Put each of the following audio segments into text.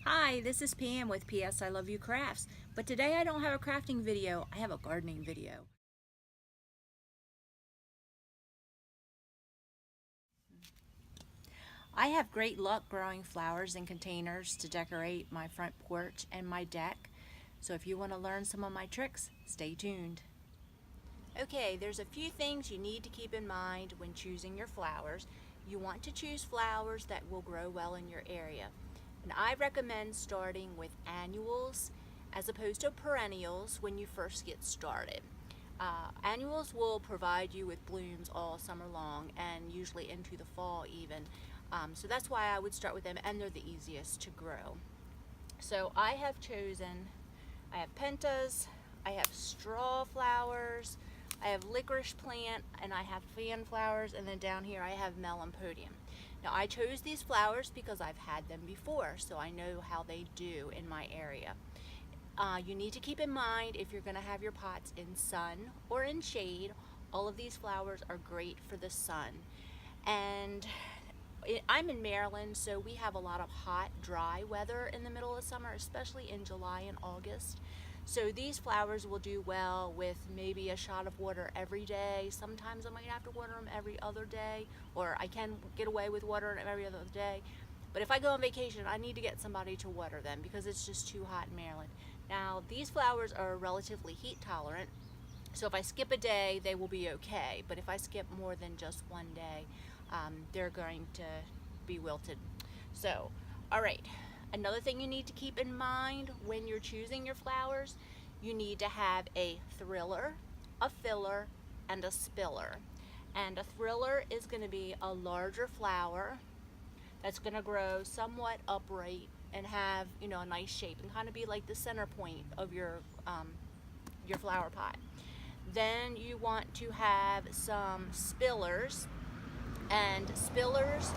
Hi, this is Pam with PS I Love You Crafts, but today I don't have a crafting video, I have a gardening video. I have great luck growing flowers in containers to decorate my front porch and my deck, so if you want to learn some of my tricks, stay tuned. Okay, there's a few things you need to keep in mind when choosing your flowers. You want to choose flowers that will grow well in your area. And I recommend starting with annuals as opposed to perennials when you first get started. Annuals will provide you with blooms all summer long and usually into the fall even. So that's why I would start with them, and they're the easiest to grow. So I have pentas, I have straw flowers, I have licorice plant, and I have fan flowers, and then down here I have melon-podium. Now I chose these flowers because I've had them before, so I know how they do in my area. You need to keep in mind, if you're going to have your pots in sun or in shade, all of these flowers are great for the sun. And I'm in Maryland, so we have a lot of hot, dry weather in the middle of summer, especially in July and August. So these flowers will do well with maybe a shot of water every day. Sometimes I might have to water them every other day, or I can get away with watering them every other day. But if I go on vacation, I need to get somebody to water them because it's just too hot in Maryland. Now, these flowers are relatively heat tolerant, so if I skip a day, they will be okay. But if I skip more than just one day, they're going to be wilted. So, all right. Another thing you need to keep in mind when you're choosing your flowers, you need to have a thriller, a filler, and a spiller. And a thriller is going to be a larger flower that's going to grow somewhat upright and have, a nice shape and kind of be like the center point of your flower pot. Then you want to have some spillers, and spillers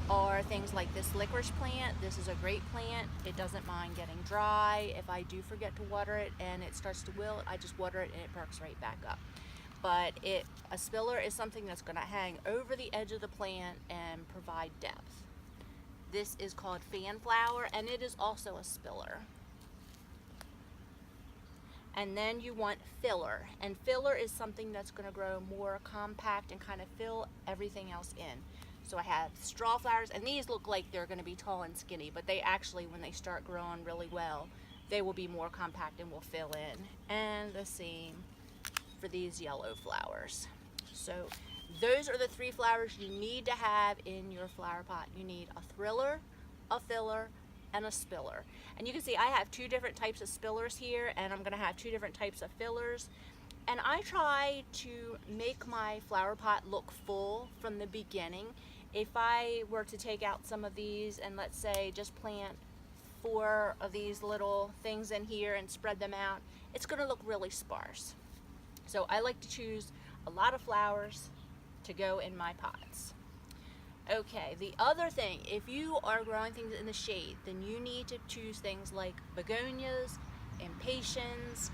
are things like this licorice plant. This is a great plant. It doesn't mind getting dry. If I do forget to water it and it starts to wilt, I just water it and it perks right back up. But a spiller is something that's going to hang over the edge of the plant and provide depth. This is called fan flower, and it is also a spiller. And then you want filler, and filler is something that's going to grow more compact and kind of fill everything else in. So I have straw flowers, and these look like they're going to be tall and skinny, but they actually, when they start growing really well, they will be more compact and will fill in. And the same for these yellow flowers. So those are the three flowers you need to have in your flower pot. You need a thriller, a filler, and a spiller. And you can see I have two different types of spillers here, and I'm going to have two different types of fillers. And I try to make my flower pot look full from the beginning. If I were to take out some of these and, let's say, just plant 4 of these little things in here and spread them out, it's going to look really sparse. So I like to choose a lot of flowers to go in my pots. Okay, the other thing, if you are growing things in the shade, then you need to choose things like begonias, impatiens,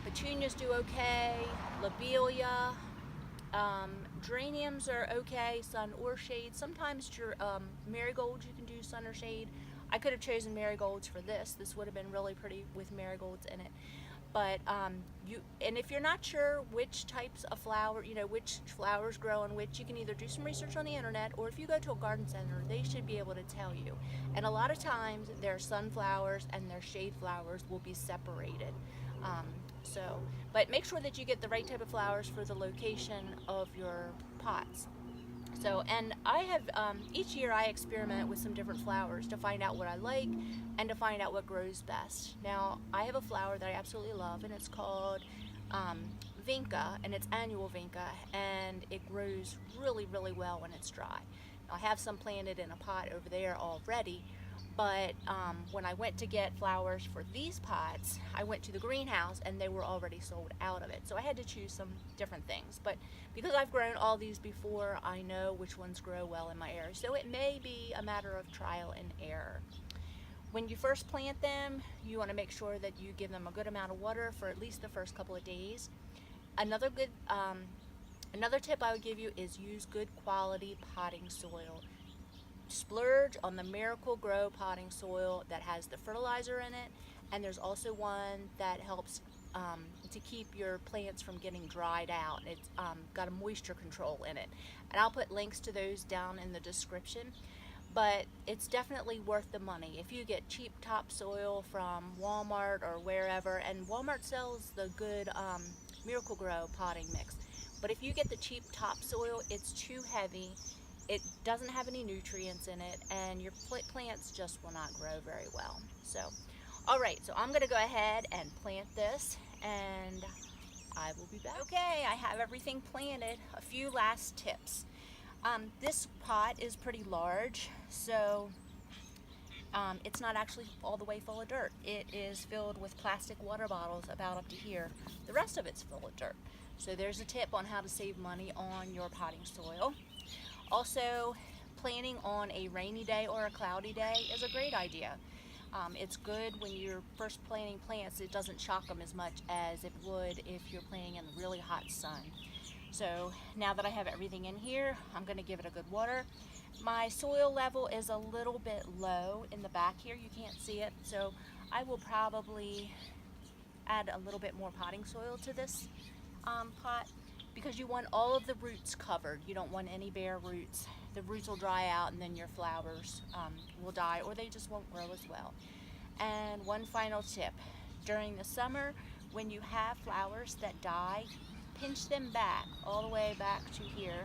petunias do okay, lobelia, geraniums are okay, sun or shade. Sometimes your marigolds you can do sun or shade. I could have chosen marigolds for this. This would have been really pretty with marigolds in it. But and if you're not sure which types of flower, which flowers grow on which, you can either do some research on the internet, or if you go to a garden center, they should be able to tell you. And a lot of times their sunflowers and their shade flowers will be separated. But make sure that you get the right type of flowers for the location of your pots. So, and I have, each year I experiment with some different flowers to find out what I like and to find out what grows best. Now, I have a flower that I absolutely love, and it's called Vinca, and it's annual Vinca, and it grows really, really well when it's dry. Now, I have some planted in a pot over there already, but when I went to get flowers for these pots, I went to the greenhouse and they were already sold out of it. So I had to choose some different things. But because I've grown all these before, I know which ones grow well in my area. So it may be a matter of trial and error. When you first plant them, you want to make sure that you give them a good amount of water for at least the first couple of days. Another tip I would give you is use good quality potting soil. splurge on the Miracle Grow potting soil that has the fertilizer in it, and there's also one that helps to keep your plants from getting dried out. It's got a moisture control in it, and I'll put links to those down in the description. But it's definitely worth the money. If you get cheap topsoil from Walmart or wherever, and Walmart sells the good Miracle Grow potting mix, but if you get the cheap topsoil, it's too heavy, it doesn't have any nutrients in it, and your plants just will not grow very well. So, alright, so I'm going to go ahead and plant this, and I will be back. Okay, I have everything planted. A few last tips. This pot is pretty large, so it's not actually all the way full of dirt. It is filled with plastic water bottles about up to here. The rest of it's full of dirt. So there's a tip on how to save money on your potting soil. Also, planting on a rainy day or a cloudy day is a great idea. It's good when you're first planting plants. It doesn't shock them as much as it would if you're planting in really hot sun. So now that I have everything in here, I'm going to give it a good water. My soil level is a little bit low in the back here. You can't see it, so I will probably add a little bit more potting soil to this pot, because you want all of the roots covered. You don't want any bare roots. The roots will dry out and then your flowers will die, or they just won't grow as well. And one final tip: during the summer, when you have flowers that die, pinch them back all the way back to here,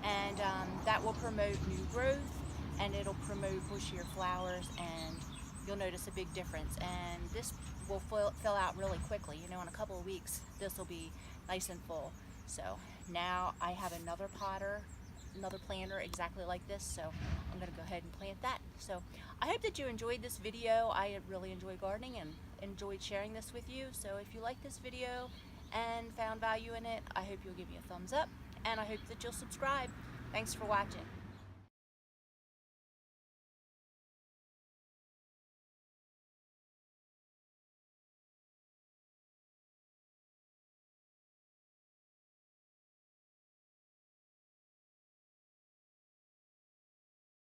and that will promote new growth, and it'll promote bushier flowers, and you'll notice a big difference. And this will fill out really quickly. You know, in a couple of weeks this will be nice and full. So now I have another planter exactly like this, so I'm going to go ahead and plant that. So I hope that you enjoyed this video. I really enjoy gardening and enjoyed sharing this with you. So if you like this video and found value in it, I hope you'll give me a thumbs up, and I hope that you'll subscribe. Thanks for watching.